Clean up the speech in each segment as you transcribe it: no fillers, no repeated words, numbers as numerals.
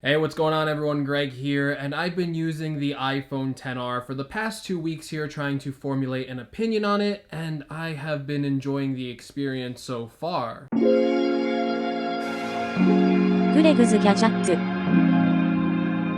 Hey, what's going on everyone? Greg here, and I've been using the iPhone XR for the past 2 weeks here trying to formulate an opinion on it, and I have been enjoying the experience so far. Greg's Gadget.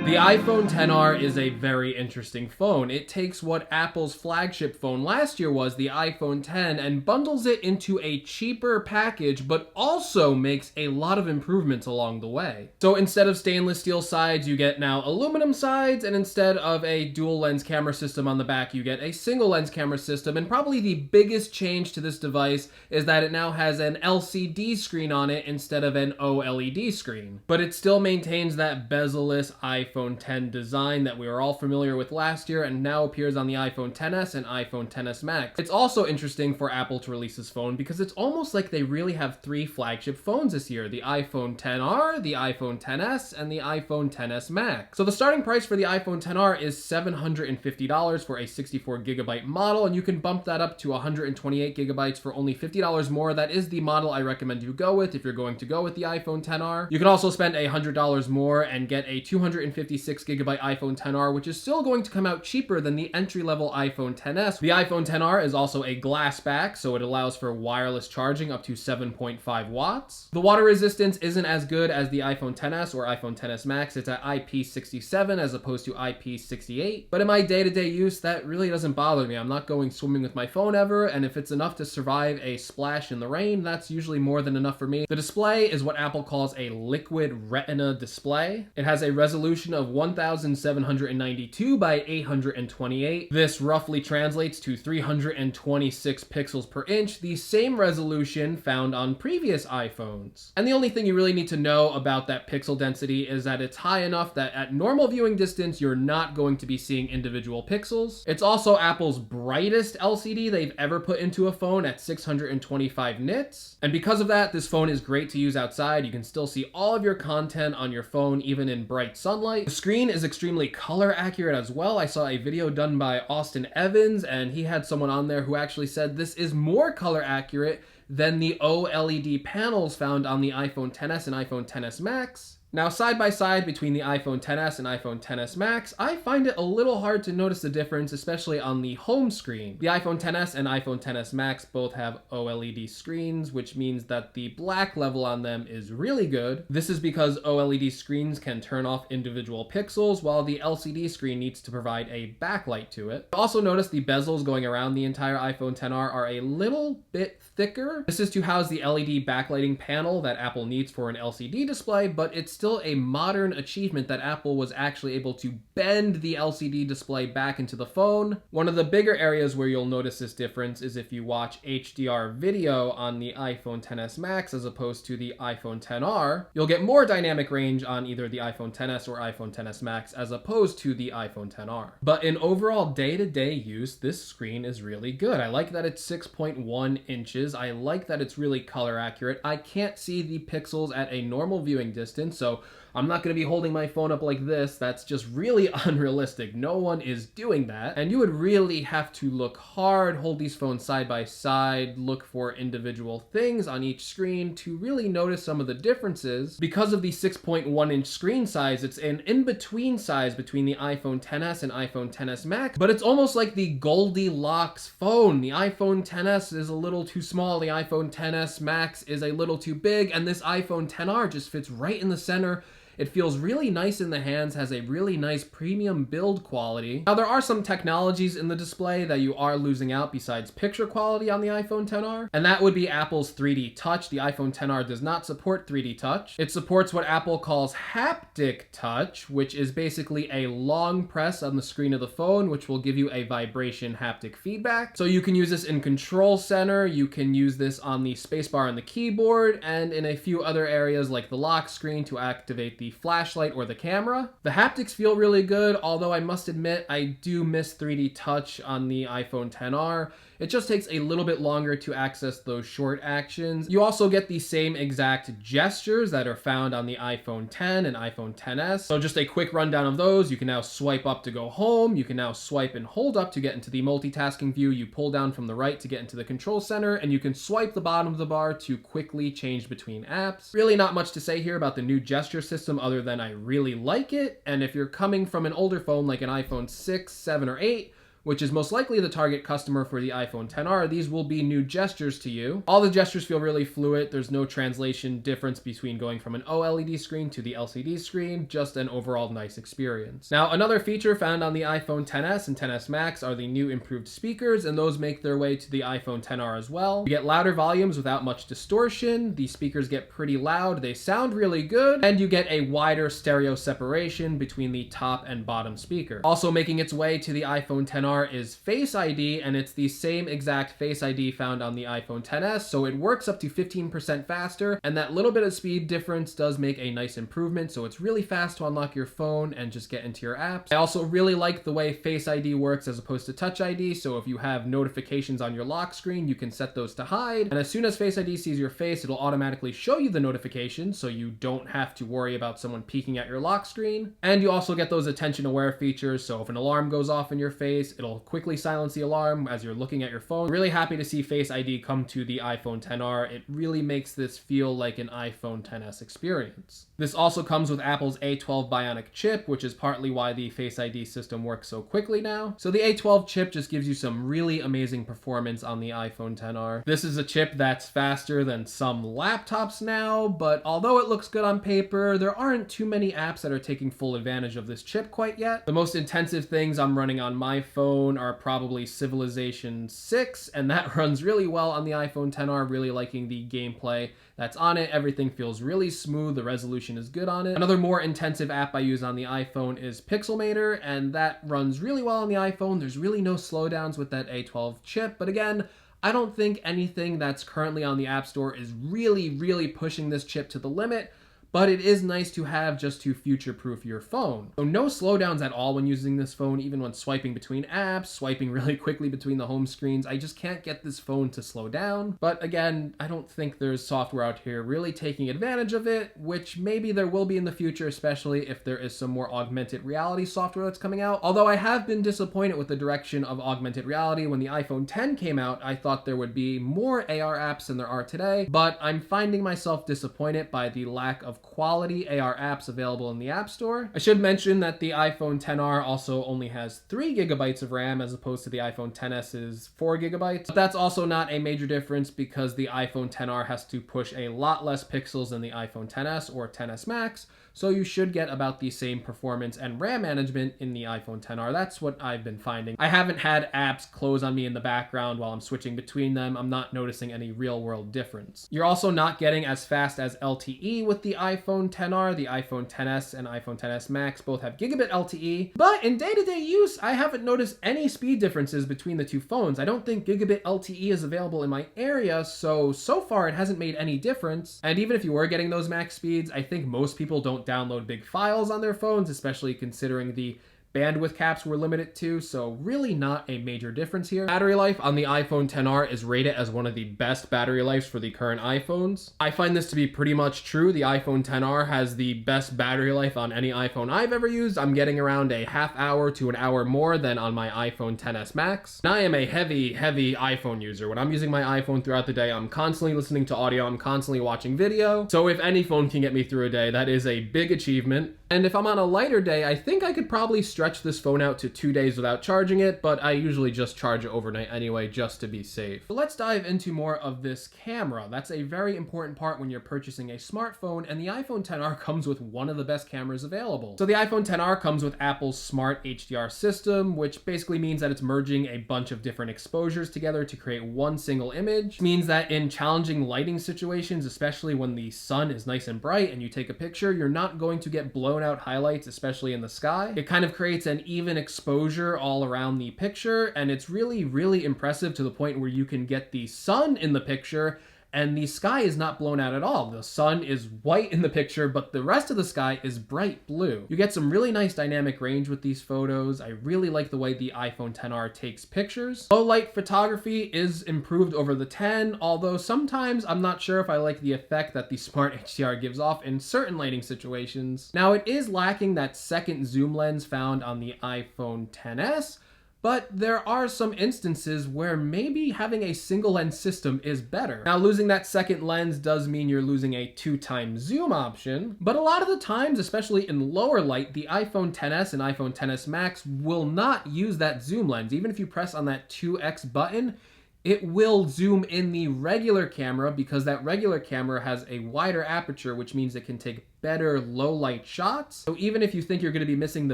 The iPhone XR is a very interesting phone. It takes what Apple's flagship phone last year was, the iPhone X, and bundles it into a cheaper package, but also makes a lot of improvements along the way. So instead of stainless steel sides, you get now aluminum sides, and instead of a dual lens camera system on the back, you get a single lens camera system. And probably the biggest change to this device is that it now has an LCD screen on it instead of an OLED screen. But it still maintains that bezel-less iPhone X design that we were all familiar with last year and now appears on the iPhone XS and iPhone XS Max. It's also interesting for Apple to release this phone because it's almost like they really have 3 flagship phones this year: the iPhone XR, the iPhone XS, and the iPhone XS Max. So the starting price for the iPhone XR is $750 for a 64GB model, and you can bump that up to 128GB for only $50 more. That is the model I recommend you go with if you're going to go with the iPhone XR. You can also spend $100 more and get a 256GB iPhone XR, which is still going to come out cheaper than the entry-level iPhone XS. The iPhone XR is also a glass back, so it allows for wireless charging up to 7.5 watts. The water resistance isn't as good as the iPhone XS or iPhone XS Max. It's at IP67 as opposed to IP68. But in my day-to-day use, that really doesn't bother me. I'm not going swimming with my phone ever, and if it's enough to survive a splash in the rain, that's usually more than enough for me. The display is what Apple calls a liquid retina display. It has a resolution of 1792 by 828. This roughly translates to 326 pixels per inch, the same resolution found on previous iPhones. And the only thing you really need to know about that pixel density is that it's high enough that at normal viewing distance, you're not going to be seeing individual pixels. It's also Apple's brightest LCD they've ever put into a phone at 625 nits. And because of that, this phone is great to use outside. You can still see all of your content on your phone, even in bright sunlight. The screen is extremely color accurate as well. I saw a video done by Austin Evans, and he had someone on there who actually said this is more color accurate than the OLED panels found on the iPhone XS and iPhone XS Max. Now, side by side between the iPhone XS and iPhone XS Max, I find it a little hard to notice the difference, especially on the home screen. The iPhone XS and iPhone XS Max both have OLED screens, which means that the black level on them is really good. This is because OLED screens can turn off individual pixels, while the LCD screen needs to provide a backlight to it. Also notice the bezels going around the entire iPhone XR are a little bit thicker. This is to house the LED backlighting panel that Apple needs for an LCD display, but it's still a modern achievement that Apple was actually able to bend the LCD display back into the phone. One of the bigger areas where you'll notice this difference is if you watch HDR video on the iPhone XS Max as opposed to the iPhone XR. You'll get more dynamic range on either the iPhone XS or iPhone XS Max as opposed to the iPhone XR. But in overall day-to-day use, this screen is really good. I like that it's 6.1 inches. I like that it's really color accurate. I can't see the pixels at a normal viewing distance, so I'm not going to be holding my phone up like this. That's just really unrealistic. No one is doing that. And you would really have to look hard, hold these phones side by side, look for individual things on each screen to really notice some of the differences. Because of the 6.1 inch screen size, it's an in-between size between the iPhone XS and iPhone XS Max, but it's almost like the Goldilocks phone. The iPhone XS is a little too small, the iPhone XS Max is a little too big, and this iPhone XR just fits right in the center. It feels really nice in the hands, has a really nice premium build quality. Now, there are some technologies in the display that you are losing out besides picture quality on the iPhone XR, and that would be Apple's 3D Touch. The iPhone XR does not support 3D Touch. It supports what Apple calls Haptic Touch, which is basically a long press on the screen of the phone, which will give you a vibration haptic feedback. So you can use this in Control Center, you can use this on the spacebar on the keyboard, and in a few other areas like the lock screen to activate the flashlight or the camera. The haptics feel really good, although I must admit I do miss 3D Touch on the iPhone XR. It just takes a little bit longer to access those short actions. You also get the same exact gestures that are found on the iPhone 10 and iPhone 10s. So just a quick rundown of those. You can now swipe up to go home. You can now swipe and hold up to get into the multitasking view. You pull down from the right to get into the control center, and you can swipe the bottom of the bar to quickly change between apps. Really not much to say here about the new gesture system other than I really like it. And if you're coming from an older phone like an iPhone 6, 7, or 8, which is most likely the target customer for the iPhone XR, these will be new gestures to you. All the gestures feel really fluid. There's no translation difference between going from an OLED screen to the LCD screen, just an overall nice experience. Now, another feature found on the iPhone XS and XS Max are the new improved speakers, and those make their way to the iPhone XR as well. You get louder volumes without much distortion. The speakers get pretty loud. They sound really good, and you get a wider stereo separation between the top and bottom speaker. Also making its way to the iPhone XR is Face ID, and it's the same exact Face ID found on the iPhone XS, so it works up to 15% faster, and that little bit of speed difference does make a nice improvement, so it's really fast to unlock your phone and just get into your apps. I also really like the way Face ID works as opposed to Touch ID, so if you have notifications on your lock screen, you can set those to hide, and as soon as Face ID sees your face, it'll automatically show you the notification, so you don't have to worry about someone peeking at your lock screen. And you also get those attention aware features, so if an alarm goes off in your face, it'll quickly silence the alarm as you're looking at your phone. Really happy to see Face ID come to the iPhone XR. It really makes this feel like an iPhone XS experience. This also comes with Apple's A12 Bionic chip, which is partly why the Face ID system works so quickly now. So the A12 chip just gives you some really amazing performance on the iPhone XR. This is a chip that's faster than some laptops now, but although it looks good on paper, there aren't too many apps that are taking full advantage of this chip quite yet. The most intensive things I'm running on my phone are probably Civilization 6, and that runs really well on the iPhone XR. Really liking the gameplay that's on it. Everything feels really smooth. The resolution is good on it. Another more intensive app I use on the iPhone is Pixelmator, and that runs really well on the iPhone. There's really no slowdowns with that A12 chip, but again, I don't think anything that's currently on the App Store is really pushing this chip to the limit, but it is nice to have just to future-proof your phone. So no slowdowns at all when using this phone, even when swiping between apps, swiping really quickly between the home screens. I just can't get this phone to slow down. But again, I don't think there's software out here really taking advantage of it, which maybe there will be in the future, especially if there is some more augmented reality software that's coming out. Although I have been disappointed with the direction of augmented reality. When the iPhone 10 came out, I thought there would be more AR apps than there are today, but I'm finding myself disappointed by the lack of quality AR apps available in the App Store. I should mention that the iPhone XR also only has 3 GB of RAM as opposed to the iPhone XS's 4 GB. But that's also not a major difference because the iPhone XR has to push a lot less pixels than the iPhone XS or XS Max, so you should get about the same performance and RAM management in the iPhone XR. That's what I've been finding. I haven't had apps close on me in the background while I'm switching between them. I'm not noticing any real-world difference. You're also not getting as fast as LTE with the iPhone XR. The iPhone XS and iPhone XS Max both have gigabit LTE, but in day-to-day use, I haven't noticed any speed differences between the two phones. I don't think gigabit LTE is available in my area, so far it hasn't made any difference. And even if you were getting those max speeds, I think most people don't download big files on their phones, especially considering the bandwidth caps were limited to, so really not a major difference here. Battery life on the iPhone XR is rated as one of the best battery lives for the current iPhones. I find this to be pretty much true. The iPhone XR has the best battery life on any iPhone I've ever used. I'm getting around a half hour to an hour more than on my iPhone XS Max. And I am a heavy iPhone user. When I'm using my iPhone throughout the day, I'm constantly listening to audio, I'm constantly watching video. So if any phone can get me through a day, that is a big achievement. And if I'm on a lighter day, I think I could probably stretch this phone out to 2 days without charging it, but I usually just charge it overnight anyway, just to be safe. So let's dive into more of this camera. That's a very important part when you're purchasing a smartphone, and the iPhone XR comes with one of the best cameras available. So the iPhone XR comes with Apple's smart Hdr system, which basically means that it's merging a bunch of different exposures together to create one single image. It means that in challenging lighting situations, especially when the sun is nice and bright and you take a picture, you're not going to get blown out highlights, especially in the sky. It kind of creates an even exposure all around the picture, and it's really impressive to the point where you can get the sun in the picture and the sky is not blown out at all. The sun is white in the picture, but the rest of the sky is bright blue. You get some really nice dynamic range with these photos. I really like the way the iPhone XR takes pictures. Low light photography is improved over the 10, although sometimes I'm not sure if I like the effect that the Smart HDR gives off in certain lighting situations. Now, it is lacking that second zoom lens found on the iPhone XS, but there are some instances where maybe having a single lens system is better. Now, losing that second lens does mean you're losing a 2x zoom option, but a lot of the times, especially in lower light, the iPhone XS and iPhone XS Max will not use that zoom lens. Even if you press on that 2x button, it will zoom in the regular camera because that regular camera has a wider aperture, which means it can take better low light shots. So even if you think you're going to be missing the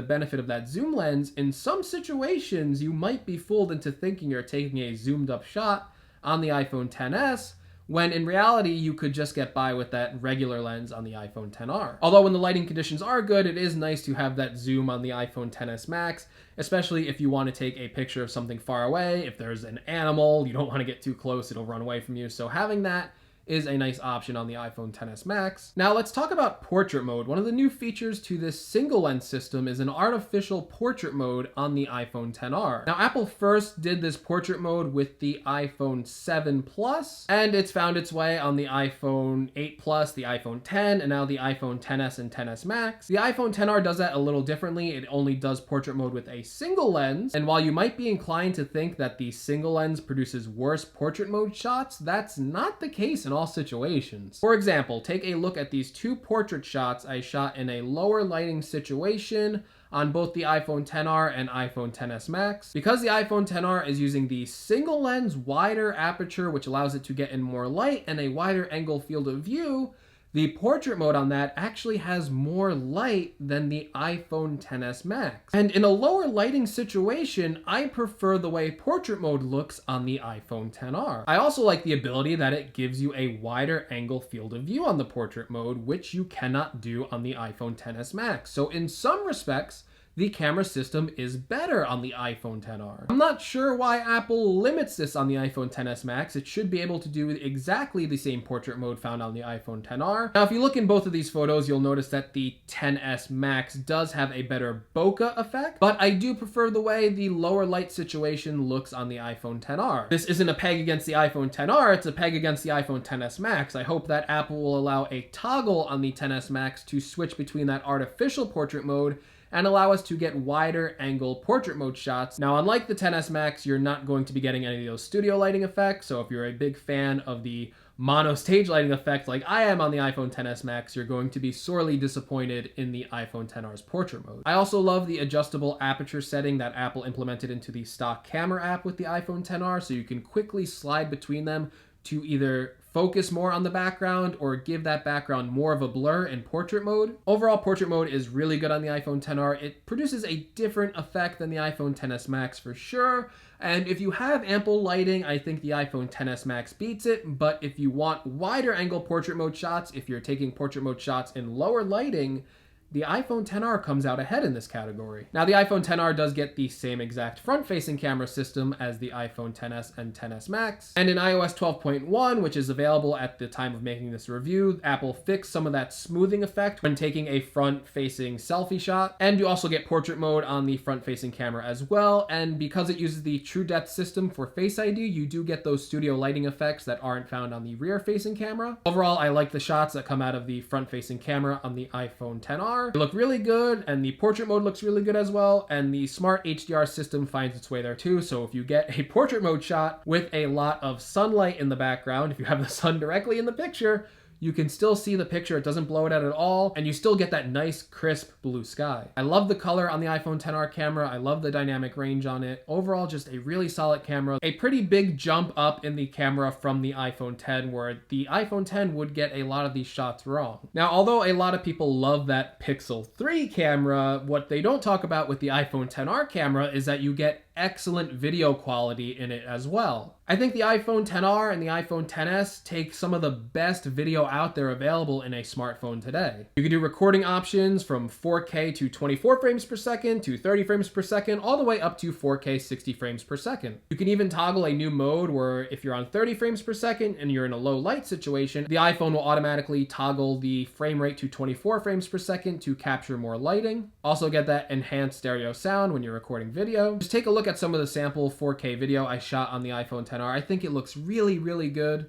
benefit of that zoom lens, in some situations you might be fooled into thinking you're taking a zoomed up shot on the iPhone XS, when in reality you could just get by with that regular lens on the iPhone XR. Although when the lighting conditions are good, it is nice to have that zoom on the iPhone XS Max, especially if you want to take a picture of something far away. If there's an animal, you don't want to get too close, it'll run away from you. So having that is a nice option on the iPhone XS Max. Now let's talk about portrait mode. One of the new features to this single lens system is an artificial portrait mode on the iPhone XR. Now Apple first did this portrait mode with the iPhone 7 Plus, and it's found its way on the iPhone 8 Plus, the iPhone 10, and now the iPhone XS and XS Max. The iPhone XR does that a little differently. It only does portrait mode with a single lens, and while you might be inclined to think that the single lens produces worse portrait mode shots, that's not the case in all situations. For example, take a look at these two portrait shots I shot in a lower lighting situation on both the iPhone XR and iPhone XS Max. Because the iPhone XR is using the single lens wider aperture, which allows it to get in more light and a wider angle field of view, the portrait mode on that actually has more light than the iPhone XS Max. And in a lower lighting situation, I prefer the way portrait mode looks on the iPhone XR. I also like the ability that it gives you a wider angle field of view on the portrait mode, which you cannot do on the iPhone XS Max. So in some respects, the camera system is better on the iPhone XR. I'm not sure why Apple limits this on the iPhone XS Max. It should be able to do exactly the same portrait mode found on the iPhone XR. Now, if you look in both of these photos, you'll notice that the XS Max does have a better bokeh effect, but I do prefer the way the lower light situation looks on the iPhone XR. This isn't a peg against the iPhone XR, it's a peg against the iPhone XS Max. I hope that Apple will allow a toggle on the XS Max to switch between that artificial portrait mode and allow us to get wider angle portrait mode shots. Now, unlike the XS Max, you're not going to be getting any of those studio lighting effects, so if you're a big fan of the mono stage lighting effect like I am on the iPhone XS Max, you're going to be sorely disappointed in the iPhone XR's portrait mode. I also love the adjustable aperture setting that Apple implemented into the stock camera app with the iPhone XR, so you can quickly slide between them to either focus more on the background or give that background more of a blur in portrait mode. Overall, portrait mode is really good on the iPhone XR. It produces a different effect than the iPhone XS Max for sure. And if you have ample lighting, I think the iPhone XS Max beats it. But if you want wider angle portrait mode shots, if you're taking portrait mode shots in lower lighting, the iPhone XR comes out ahead in this category. Now, the iPhone XR does get the same exact front-facing camera system as the iPhone XS and XS Max. And in iOS 12.1, which is available at the time of making this review, Apple fixed some of that smoothing effect when taking a front-facing selfie shot. And you also get portrait mode on the front-facing camera as well. And because it uses the True Depth system for Face ID, you do get those studio lighting effects that aren't found on the rear-facing camera. Overall, I like the shots that come out of the front-facing camera on the iPhone XR. They look really good, and the portrait mode looks really good as well, and the Smart Hdr System finds its way there too. So if you get a portrait mode shot with a lot of sunlight in the background, if you have the sun directly in the picture, you can still see the picture. It doesn't blow it out at all, and you still get that nice, crisp blue sky. I love the color on the iPhone XR camera. I love the dynamic range on it. Overall, just a really solid camera. A pretty big jump up in the camera from the iPhone X, where the iPhone X would get a lot of these shots wrong. Now, although a lot of people love that Pixel 3 camera, what they don't talk about with the iPhone XR camera is that you get excellent video quality in it as well. I think the iPhone XR and the iPhone XS take some of the best video out there available in a smartphone today. You can do recording options from 4K to 24 frames per second to 30 frames per second, all the way up to 4K 60 frames per second. You can even toggle a new mode where if you're on 30 frames per second and you're in a low light situation, the iPhone will automatically toggle the frame rate to 24 frames per second to capture more lighting. Also get that enhanced stereo sound when you're recording video. Just take a look at some of the sample 4K video I shot on the iPhone XR. I think it looks really, really good.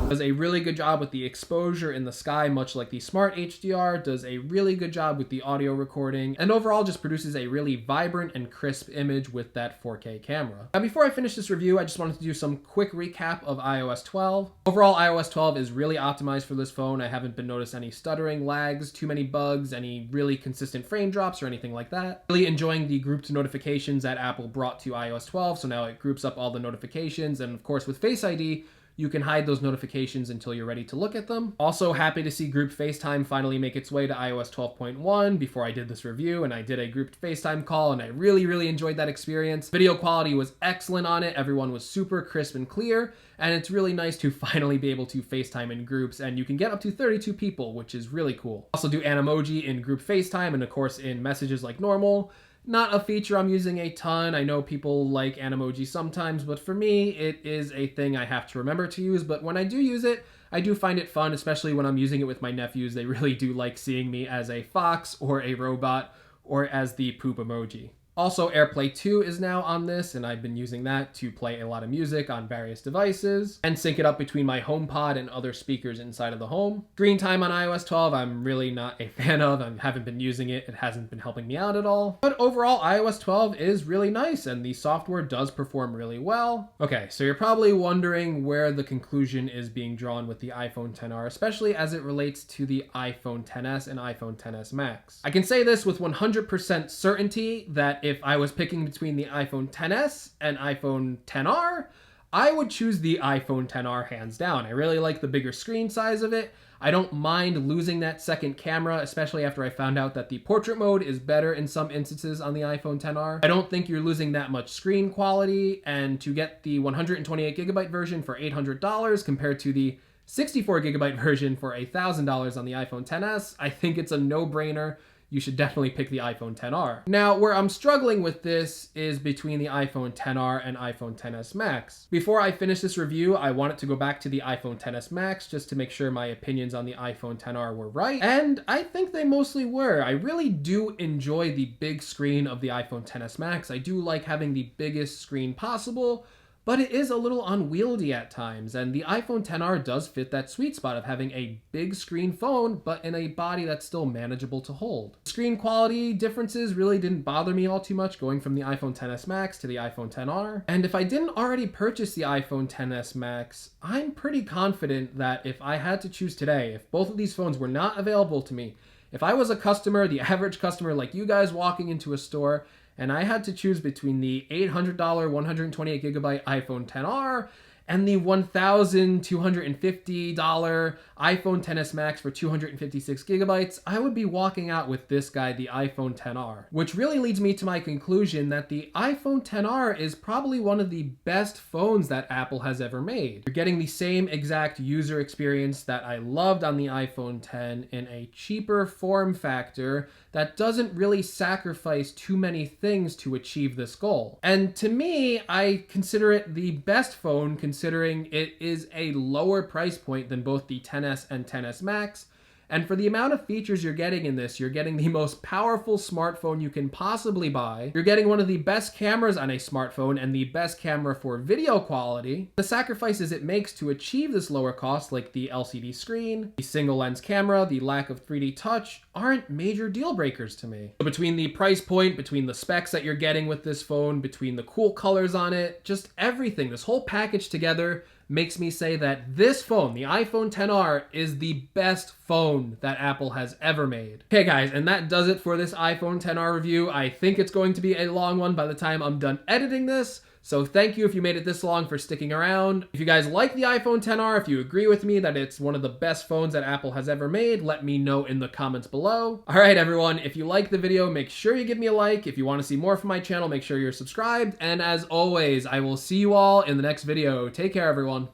Does a really good job with the exposure in the sky, much like the Smart HDR, does a really good job with the audio recording, and overall just produces a really vibrant and crisp image with that 4K camera. Now, before I finish this review, I just wanted to do some quick recap of iOS 12. Overall, iOS 12 is really optimized for this phone. I haven't been noticed any stuttering, lags, too many bugs, any really consistent frame drops or anything like that. Really enjoying the grouped notifications that Apple brought to iOS 12, so now it groups up all the notifications, and of course with Face ID, you can hide those notifications until you're ready to look at them. Also happy to see grouped FaceTime finally make its way to iOS 12.1 before I did this review, and I did a grouped FaceTime call and I really enjoyed that experience. Video quality was excellent on it. Everyone was super crisp and clear, and it's really nice to finally be able to FaceTime in groups, and you can get up to 32 people, which is really cool. Also do Animoji in group FaceTime and of course in messages like normal. Not a feature I'm using a ton. I know people like Animoji sometimes, but for me, it is a thing I have to remember to use. But when I do use it, I do find it fun, especially when I'm using it with my nephews. They really do like seeing me as a fox or a robot or as the poop emoji. Also, Airplay 2 is now on this, and I've been using that to play a lot of music on various devices and sync it up between my HomePod and other speakers inside of the home. Screen time on iOS 12, I'm really not a fan of. I haven't been using it. It hasn't been helping me out at all. But overall, iOS 12 is really nice, and the software does perform really well. Okay, so you're probably wondering where the conclusion is being drawn with the iPhone XR, especially as it relates to the iPhone XS and iPhone XS Max. I can say this with 100% certainty that if I was picking between the iPhone XS and iPhone XR, I would choose the iPhone XR hands down. I really like the bigger screen size of it. I don't mind losing that second camera, especially after I found out that the portrait mode is better in some instances on the iPhone XR. I don't think you're losing that much screen quality, and to get the 128GB version for $800 compared to the 64GB version for $1,000 on the iPhone XS, I think it's a no-brainer. You should definitely pick the iPhone XR. Now, where I'm struggling with this is between the iPhone XR and iPhone XS Max. Before I finish this review, I wanted to go back to the iPhone XS Max just to make sure my opinions on the iPhone XR were right, and I think they mostly were. I really do enjoy the big screen of the iPhone XS Max. I do like having the biggest screen possible, but it is a little unwieldy at times, and the iPhone XR does fit that sweet spot of having a big screen phone, but in a body that's still manageable to hold. Screen quality differences really didn't bother me all too much going from the iPhone XS Max to the iPhone XR, and if I didn't already purchase the iPhone XS Max, I'm pretty confident that if I had to choose today, if both of these phones were not available to me, if I was a customer, the average customer like you guys walking into a store, and I had to choose between the $800 128GB iPhone XR and the $1,250 iPhone XS Max for 256GB, I would be walking out with this guy, the iPhone XR. Which really leads me to my conclusion that the iPhone XR is probably one of the best phones that Apple has ever made. You're getting the same exact user experience that I loved on the iPhone X in a cheaper form factor that doesn't really sacrifice too many things to achieve this goal. And to me, I consider it the best phone considering it is a lower price point than both the XS and XS Max. And for the amount of features you're getting in this, you're getting the most powerful smartphone you can possibly buy. You're getting one of the best cameras on a smartphone and the best camera for video quality. The sacrifices it makes to achieve this lower cost, like the LCD screen, the single lens camera, the lack of 3D touch, aren't major deal breakers to me. So between the price point, between the specs that you're getting with this phone, between the cool colors on it, just everything, this whole package together makes me say that this phone, the iPhone XR, is the best phone that Apple has ever made. Okay guys, and that does it for this iPhone XR review. I think it's going to be a long one by the time I'm done editing this, So thank you if you made it this long for sticking around. If you guys like the iPhone XR, if you agree with me that it's one of the best phones that Apple has ever made, let me know in the comments below. All right, everyone, if you like the video, make sure you give me a like. If you want to see more from my channel, make sure you're subscribed. And as always, I will see you all in the next video. Take care, everyone.